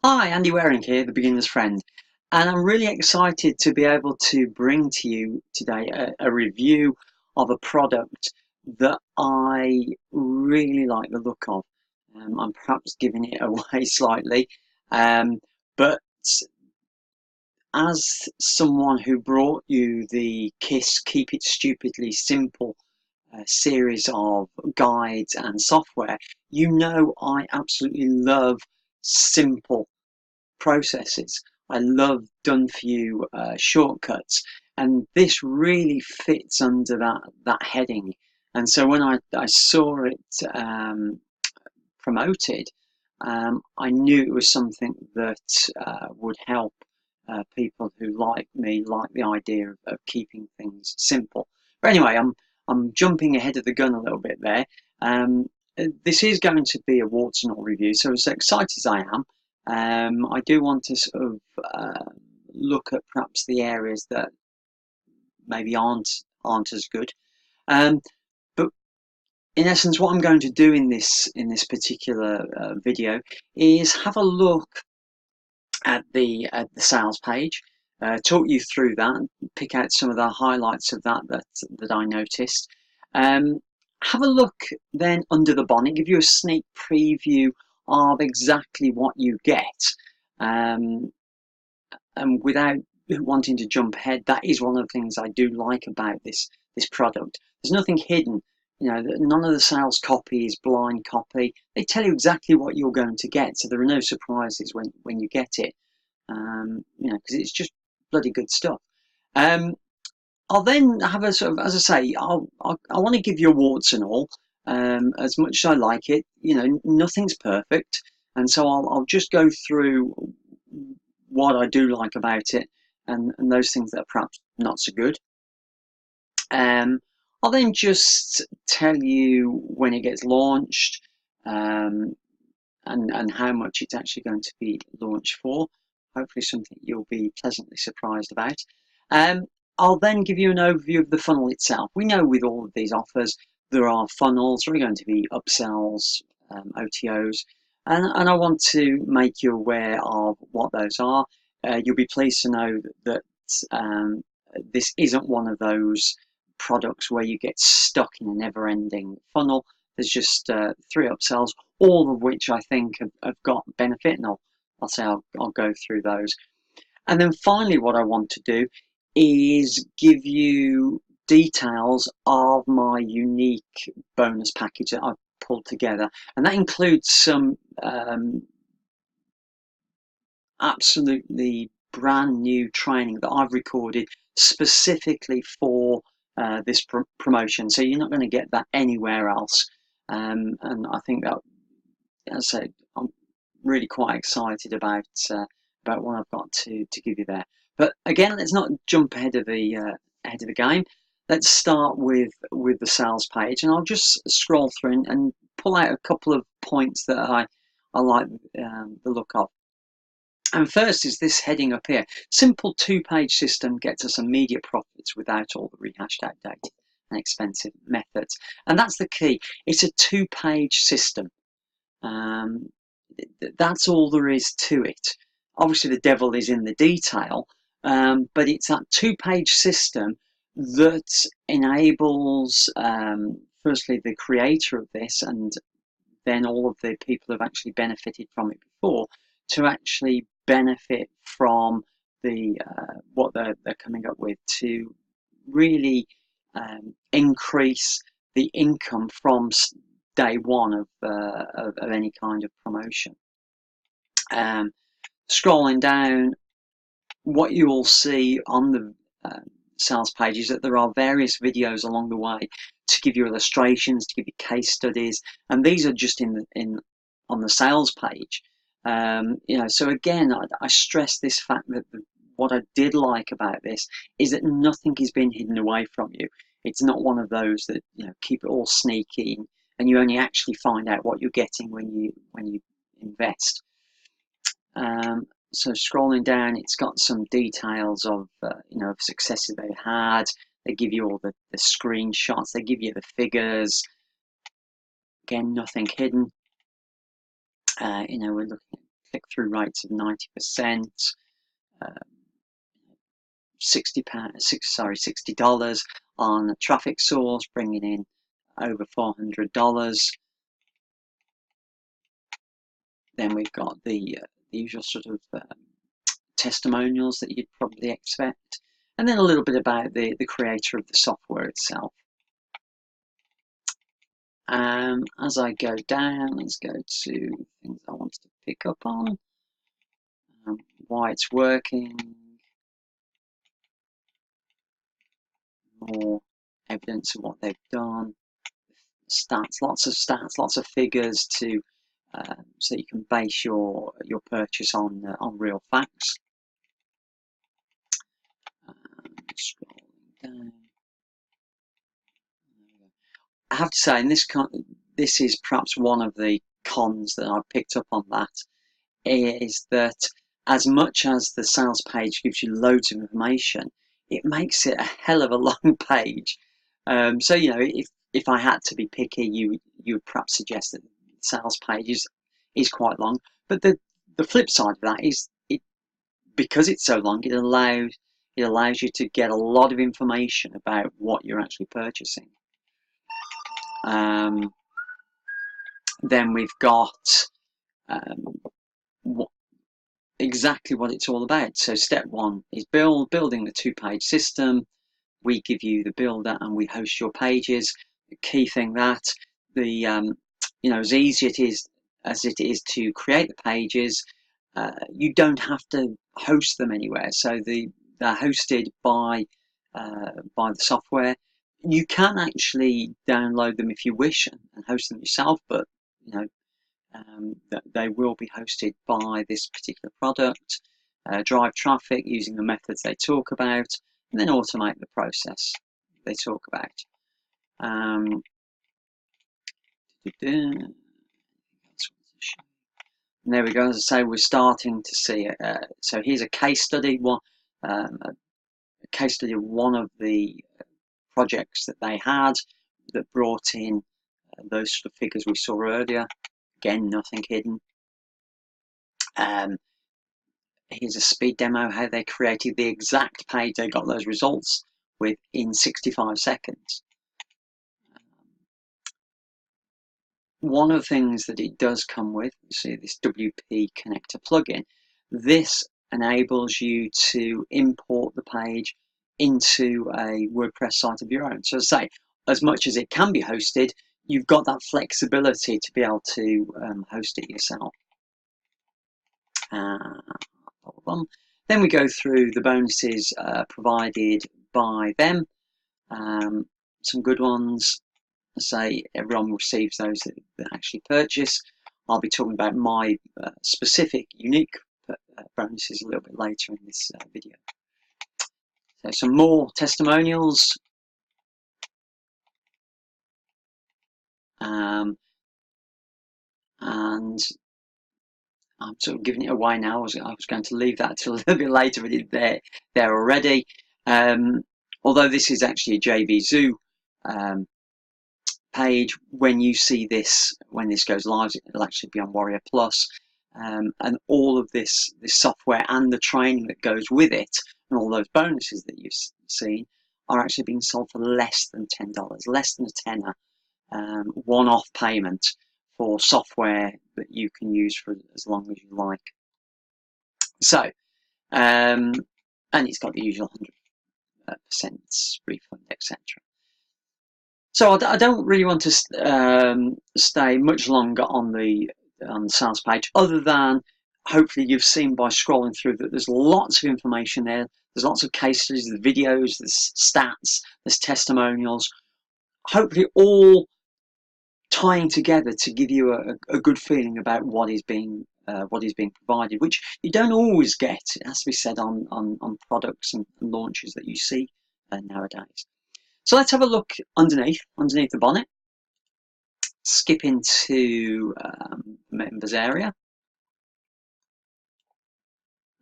Hi, Andy Waring here, the beginner's friend, and I'm really excited to be able to bring to you today a review of a product that I really like the look of. I'm perhaps giving it away slightly, um, but as someone who brought you the KISS Keep It Stupidly Simple series of guides and software, you know I absolutely love simple processes. I love done for you shortcuts, and this really fits under that heading. And so when I saw it promoted, I knew it was something that would help people who, like me, like the idea of keeping things simple. But anyway, I'm jumping ahead of the gun a little bit there. Um, this is going to be a warts and all review, so as excited as I am, I do want to sort of look at perhaps the areas that maybe aren't as good. Um, but in essence, what I'm going to do in this particular video is have a look at the sales page, talk you through that, pick out some of the highlights of that I noticed. Um, have a look then under the bonnet, give you a sneak preview of exactly what you get. Um, and without wanting to jump ahead, that is one of the things I do like about this product. There's nothing hidden. You know, none of the sales copy is blind copy. They tell you exactly what you're going to get, so there are no surprises when you get it. You know, because it's just bloody good stuff. Um, I'll then have a sort of, as I say, I want to give you a warts and all. As much as I like it, you know, nothing's perfect, and so I'll just go through what I do like about it, and those things that are perhaps not so good. Um, I'll then just tell you when it gets launched, um, and how much it's actually going to be launched for. Hopefully something you'll be pleasantly surprised about. Um, I'll then give you an overview of the funnel itself. We know with all of these offers there are funnels, there are going to be upsells, OTOs, and I want to make you aware of what those are. You'll be pleased to know that this isn't one of those products where you get stuck in a never-ending funnel. There's just 3 upsells, all of which I think have got benefit, and I'll say I'll go through those. And then finally, what I want to do is give you details of my unique bonus package that I've pulled together, and that includes some absolutely brand new training that I've recorded specifically for this promotion. So you're not going to get that anywhere else. And I think that, as I say, I'm really quite excited about what I've got to give you there. But again, let's not jump ahead of the game. Let's start with the sales page, and I'll just scroll through and pull out a couple of points that I like the look of. And first is this heading up here. Simple 2-page system gets us immediate profits without all the rehashed outdated and expensive methods. And that's the key. It's a 2-page system. Um, that's all there is to it. Obviously, the devil is in the detail, but it's that 2-page system that enables, firstly, the creator of this, and then all of the people who have actually benefited from it before, to actually benefit from the what they're coming up with, to really increase the income from day one of any kind of promotion. Scrolling down, what you will see on the sales page is that there are various videos along the way to give you illustrations, to give you case studies, and these are just in on the sales page. You know, so again, I stress this fact that what I did like about this is that nothing is being hidden away from you. It's not one of those that, you know, keep it all sneaky, and you only actually find out what you're getting when you invest. So scrolling down, it's got some details of you know, of successes they had. They give you all the screenshots. They give you the figures. Again, nothing hidden. You know, we're looking at click-through rates of 90%, $60 on a traffic source, bringing in over $400. Then we've got the usual sort of testimonials that you'd probably expect, and then a little bit about the creator of the software itself. As I go down, let's go to things I wanted to pick up on, why it's working, more evidence of what they've done, stats, lots of figures to so you can base your purchase on real facts. Scrolling down. I have to say, in this is perhaps one of the cons that I've picked up on that, is that as much as the sales page gives you loads of information, it makes it a hell of a long page. So you know, if I had to be picky, you would perhaps suggest that the sales page is quite long. But the flip side of that is because it's so long, it allows you to get a lot of information about what you're actually purchasing. Then we've got exactly what it's all about. So step one is building the two-page system. We give you the builder and we host your pages. The key thing that you know, as easy as it is to create the pages, you don't have to host them anywhere. So they're hosted by the software. You can actually download them if you wish and host them yourself, but you know, they will be hosted by this particular product. Drive traffic using the methods they talk about, and then automate the process they talk about. And there we go. As I say, we're starting to see it. So here's a case study. A case study of one of the projects that they had that brought in those sort of figures we saw earlier. Again, nothing hidden. Here's a speed demo how they created the exact page they got those results with in 65 seconds. One of the things that it does come with, you see this WP connector plugin, this enables you to import the page into a WordPress site of your own. So as I say, as much as it can be hosted, you've got that flexibility to be able to host it yourself. Then we go through the bonuses provided by them. Some good ones. I say everyone receives those that actually purchase. I'll be talking about my specific unique bonuses a little bit later in this video. So some more testimonials. And I'm sort of giving it away now. I was going to leave that till a little bit later, but it's there already. Although this is actually a JVZoo page, when you see this, when this goes live, it'll actually be on Warrior Plus, and all of this software and the training that goes with it, and all those bonuses that you've seen, are actually being sold for less than $10, less than a tenner, one-off payment for software that you can use for as long as you like. So, and it's got the usual 100% refund, etc. So I don't really want to stay much longer on the sales page, other than hopefully you've seen by scrolling through that there's lots of information there. There's lots of case studies, there's videos, there's stats, there's testimonials, hopefully all tying together to give you a good feeling about what is being provided, which you don't always get, it has to be said, on products and launches that you see nowadays. So let's have a look underneath the bonnet. Skip into members area,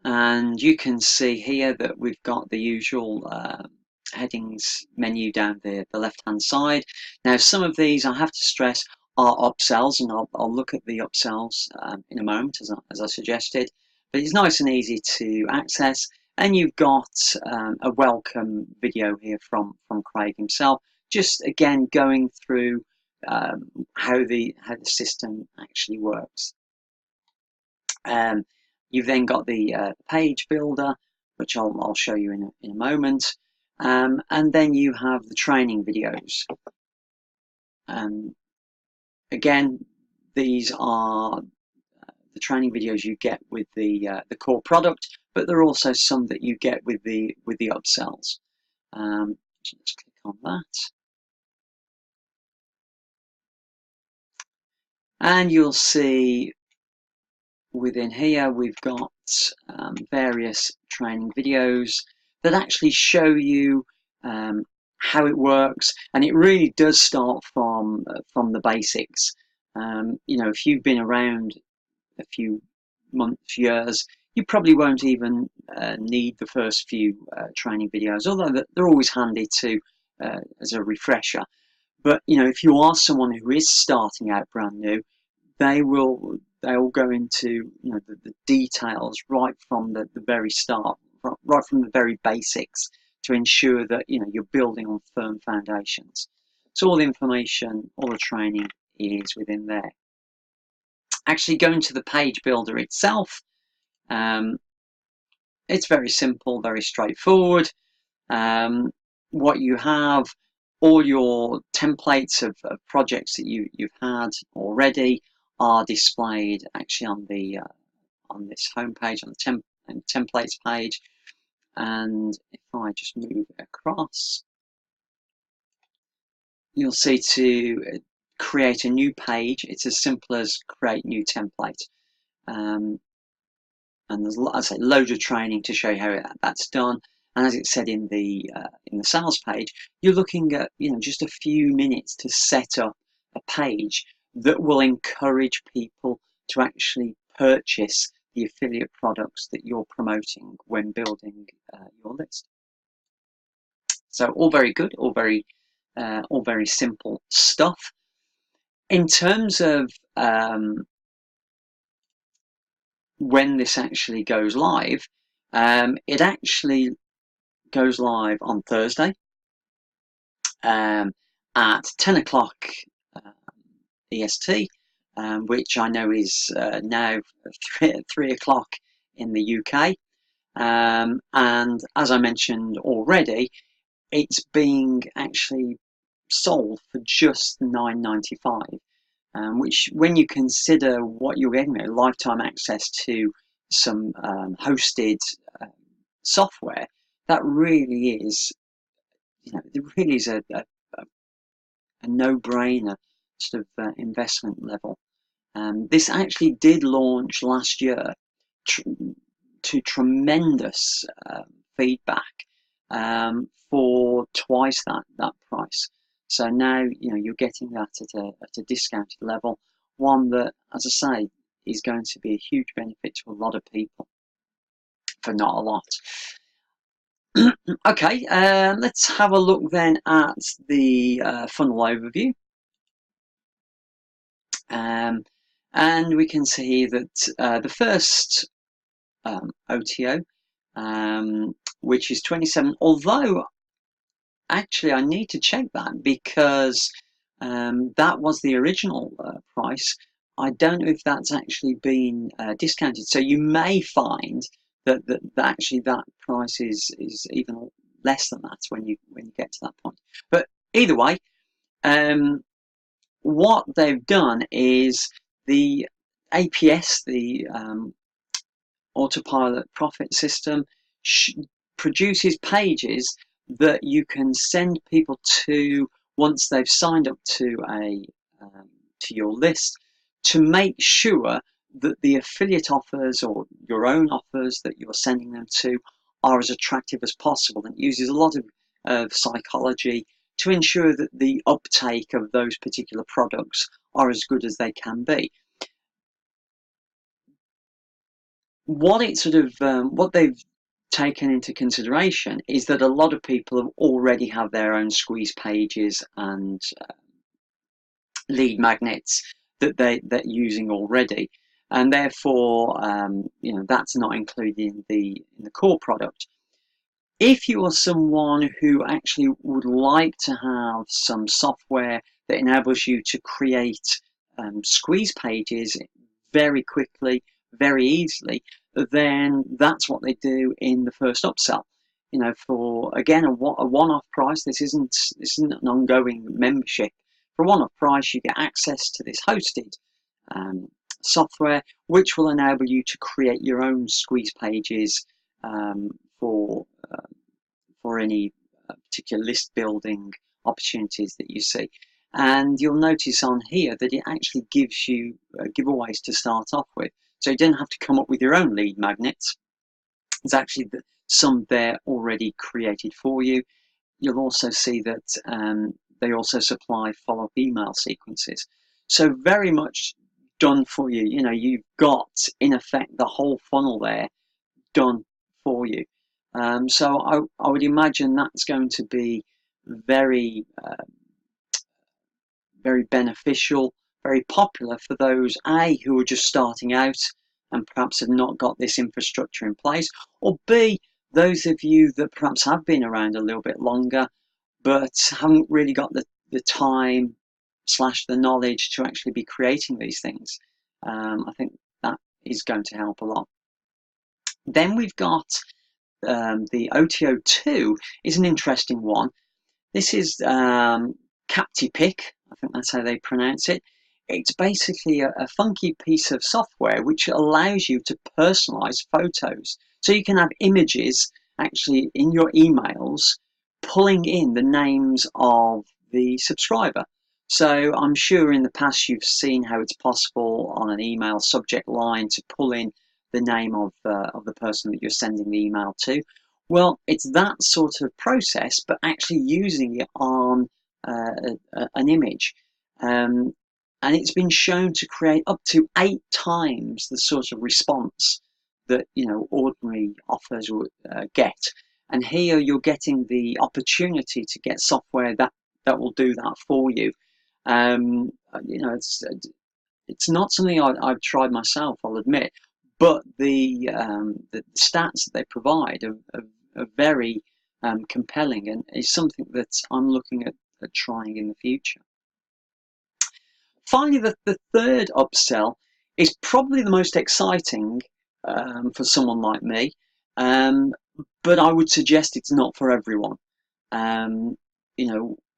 and you can see here that we've got the usual headings menu down the left hand side. Now some of these, I have to stress, are upsells, and I'll look at the upsells in a moment, as I suggested. But it's nice and easy to access, and you've got a welcome video here from Craig himself, just again going through how the system actually works. You've then got the page builder, which I'll show you in a moment, and then you have the training videos. Again, these are the training videos you get with the core product, but there are also some that you get with the upsells. So let's click on that, and you'll see within here we've got various training videos that actually show you how it works, and it really does start from the basics. You know, if you've been around a few months, years, you probably won't even need the first few training videos, although they're always handy to as a refresher. But you know, if you are someone who is starting out brand new, they'll go into, you know, the details right from the very start, right from the very basics, to ensure that, you know, you're building on firm foundations. So all the information, all the training is within there. Actually, going to the page builder itself, it's very simple, very straightforward. What you have, all your templates of projects that you've had already are displayed actually on this home page, on the templates page. And if I just move across, you'll see to create a new page, it's as simple as create new template. And there's, as I say, loads of training to show you how that's done. And as it said in the sales page, you're looking at, you know, just a few minutes to set up a page that will encourage people to actually purchase the affiliate products that you're promoting when building your list. So all very good, all very simple stuff. In terms of when this actually goes live, it actually goes live on Thursday at 10 o'clock EST, which I know is now 3 o'clock in the UK. And as I mentioned already, it's being actually sold for just £9.95, which, when you consider what you're getting there, lifetime access to some hosted software, that really is, you know, it really is a no-brainer sort of investment level. This actually did launch last year to tremendous feedback for twice that price. So now, you know, you're getting that at a discounted level, one that, as I say, is going to be a huge benefit to a lot of people for not a lot. Okay, let's have a look then at the funnel overview. And we can see that the first OTO, which is 27, although actually I need to check that, because that was the original price. I don't know if that's actually been discounted. So you may find that actually that price is even less than that when you get to that point. But either way, what they've done is the APS, the Autopilot profit system, produces pages that you can send people to once they've signed up to your list, to make sure that the affiliate offers or your own offers that you're sending them to are as attractive as possible, and uses a lot of psychology to ensure that the uptake of those particular products are as good as they can be. What they've taken into consideration is that a lot of people already have their own squeeze pages and lead magnets that they're using already, and therefore that's not included in the core product. If you are someone who actually would like to have some software that enables you to create squeeze pages very quickly, very easily, then that's what they do in the first upsell. For again a one-off price. This isn't an ongoing membership. For a one-off price, you get access to this hosted um, software, which will enable you to create your own squeeze pages for any particular list building opportunities that you see. And you'll notice on here that it actually gives you giveaways to start off with. So you don't have to come up with your own lead magnets. There's actually some there already created for you. You'll also see that they also supply follow-up email sequences. So very much done for you. You've got, in effect, the whole funnel there done for you. So I would imagine that's going to be very, very beneficial, very popular for those who are just starting out and perhaps have not got this infrastructure in place, or B, those of you that perhaps have been around a little bit longer but haven't really got the time / the knowledge to actually be creating these things. I think that is going to help a lot. Then we've got the OTO2 is an interesting one. This is CaptiPic, I think that's how they pronounce it. It's basically a funky piece of software which allows you to personalize photos. So you can have images actually in your emails pulling in the names of the subscriber. So I'm sure in the past you've seen how it's possible on an email subject line to pull in the name of the person that you're sending the email to. Well, it's that sort of process, but actually using it on an image. And it's been shown to create up to 8 times the sort of response that ordinary offers would get. And here you're getting the opportunity to get software that will do that for you. It's not something I've tried myself, I'll admit, but the stats that they provide are very compelling, and is something that I'm looking at trying in the future. Finally, the third upsell is probably the most exciting for someone like me, but I would suggest it's not for everyone.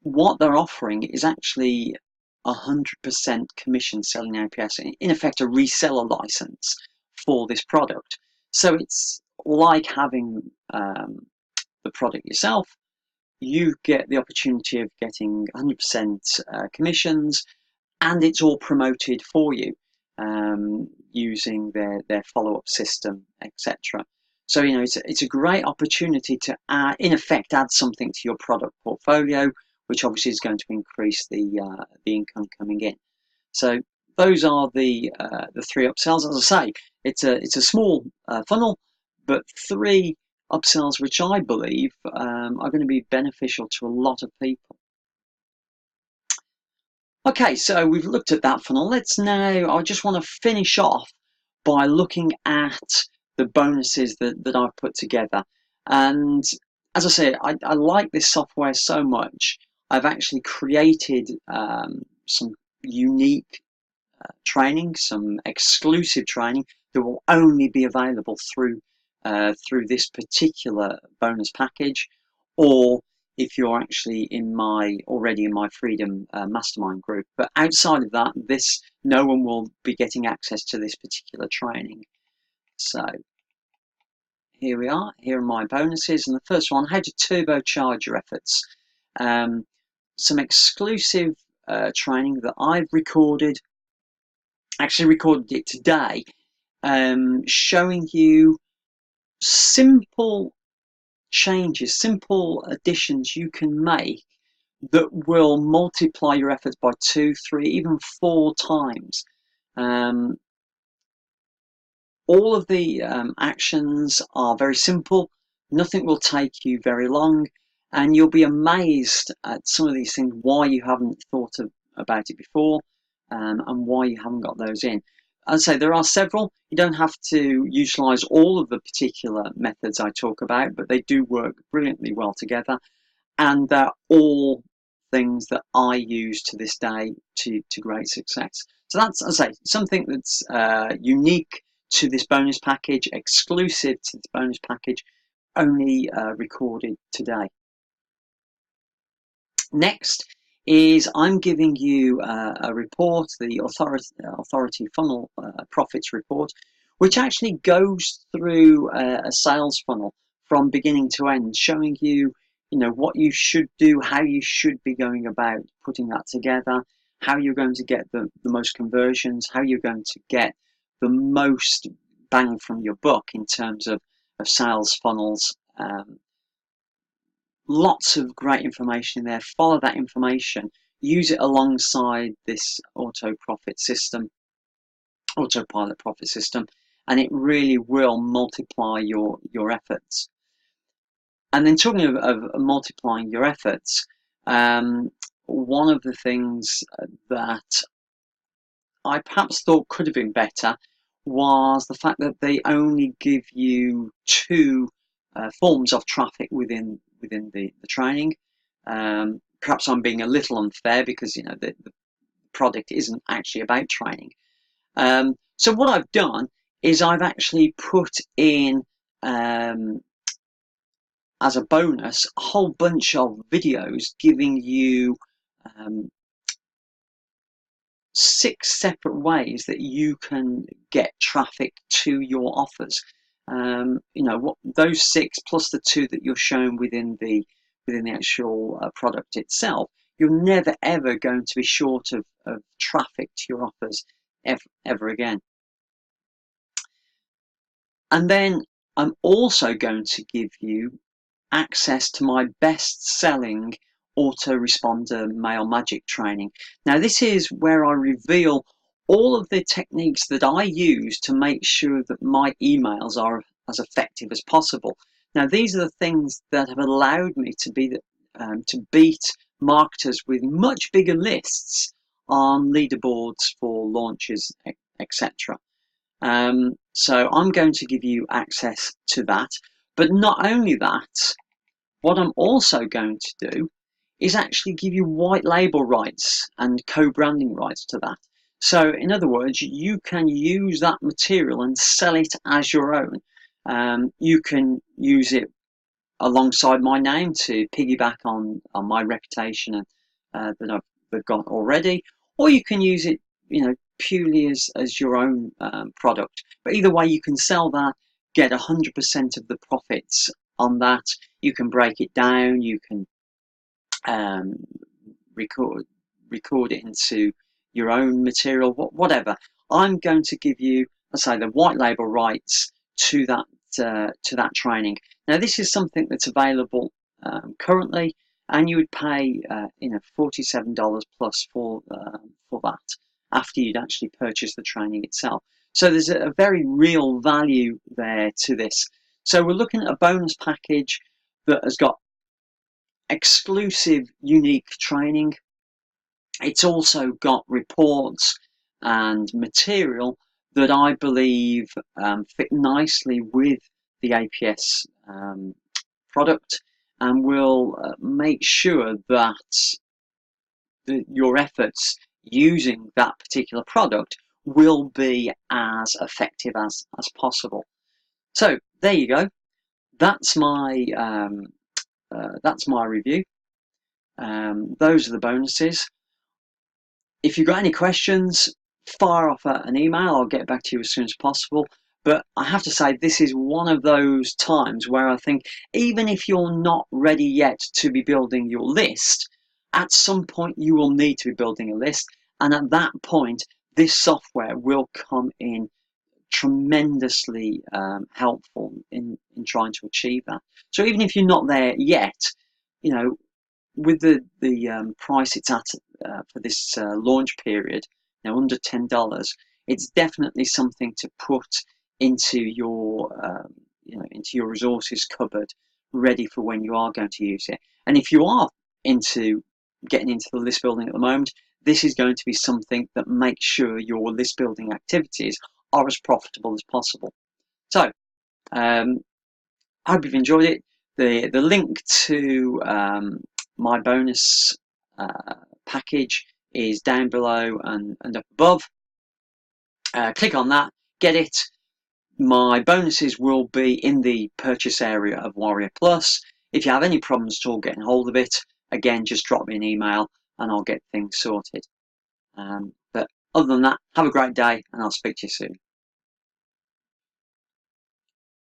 What they're offering is actually 100% commission selling APS, in effect a reseller license for this product. So it's like having the product yourself. You get the opportunity of getting 100% commissions, and it's all promoted for you using their follow-up system, etc. So it's a great opportunity to in effect add something to your product portfolio, which obviously is going to increase the income coming in. So those are the 3 upsells. As I say, it's a small funnel, but 3 upsells which I believe are going to be beneficial to a lot of people. Okay, so we've looked at that funnel. I just want to finish off by looking at the bonuses that I've put together. And as I say, I like this software so much, I've actually created some unique training, some exclusive training that will only be available through this particular bonus package, or if you're actually already in my Freedom Mastermind group. But outside of that, no one will be getting access to this particular training. So here we are. Here are my bonuses, and the first one: how to turbocharge your efforts. Some exclusive training that I've recorded. Actually, recorded it today, showing you simple changes, simple additions you can make that will multiply your efforts by 2, 3, even 4 times. All of the actions are very simple. Nothing will take you very long, and you'll be amazed at some of these things, why you haven't thought about it before, and why you haven't got those in. As I say, there are several. You don't have to utilise all of the particular methods I talk about, but they do work brilliantly well together, and they're all things that I use to this day to great success. So that's, as I say, something that's unique to this bonus package, exclusive to this bonus package, only recorded today. Next is I'm giving you a report, the Authority Funnel Profits Report, which actually goes through a sales funnel from beginning to end, showing you, what you should do, how you should be going about putting that together, how you're going to get the most conversions, how you're going to get the most bang from your buck in terms of sales funnels. Lots of great information in there. Follow that information, use it alongside this autopilot profit system, and it really will multiply your efforts. And then talking of multiplying your efforts, one of the things that I perhaps thought could have been better was the fact that they only give you two forms of traffic within the training. Perhaps I'm being a little unfair because the product isn't actually about training. So what I've done is I've actually put in as a bonus a whole bunch of videos giving you 6 separate ways that you can get traffic to your offers. What those 6 plus the 2 that you're shown within the actual product itself, you're never ever going to be short of traffic to your offers ever again. And then I'm also going to give you access to my best-selling autoresponder mail magic training. Now this is where I reveal all of the techniques that I use to make sure that my emails are as effective as possible. Now these are the things that have allowed me to beat marketers with much bigger lists on leaderboards for launches, etc. So I'm going to give you access to that, but not only that, what I'm also going to do is actually give you white label rights and co-branding rights to that. So in other words, you can use that material and sell it as your own. You can use it alongside my name to piggyback on my reputation and that I've got already, or you can use it, purely as your own product. But either way, you can sell that, get 100% of the profits on that. You can break it down. You can record it into your own material, whatever. I'm going to give you, let's say, the white label rights to that training. Now, this is something that's available currently, and you would pay $47 plus for that after you'd actually purchased the training itself. So there's a very real value there to this. So we're looking at a bonus package that has got exclusive, unique training. It's also got reports and material that I believe fit nicely with the APS product, and will make sure that your efforts using that particular product will be as effective as possible. So there you go. That's my review. Those are the bonuses. If you've got any questions, fire off an email. I'll get back to you as soon as possible. But I have to say, this is one of those times where I think, even if you're not ready yet to be building your list, at some point you will need to be building a list. And at that point, this software will come in tremendously helpful in trying to achieve that. So even if you're not there yet, with the price it's at for this launch period, under $10, it's definitely something to put into your into your resources cupboard, ready for when you are going to use it. And if you are getting into the list building at the moment, this is going to be something that makes sure your list building activities are as profitable as possible. So I hope you've enjoyed it. The link to my bonus package is down below and up above. Click on that, get it. My bonuses will be in the purchase area of Warrior Plus. If you have any problems at all getting hold of it, again, just drop me an email and I'll get things sorted. But other than that, have a great day and I'll speak to you soon.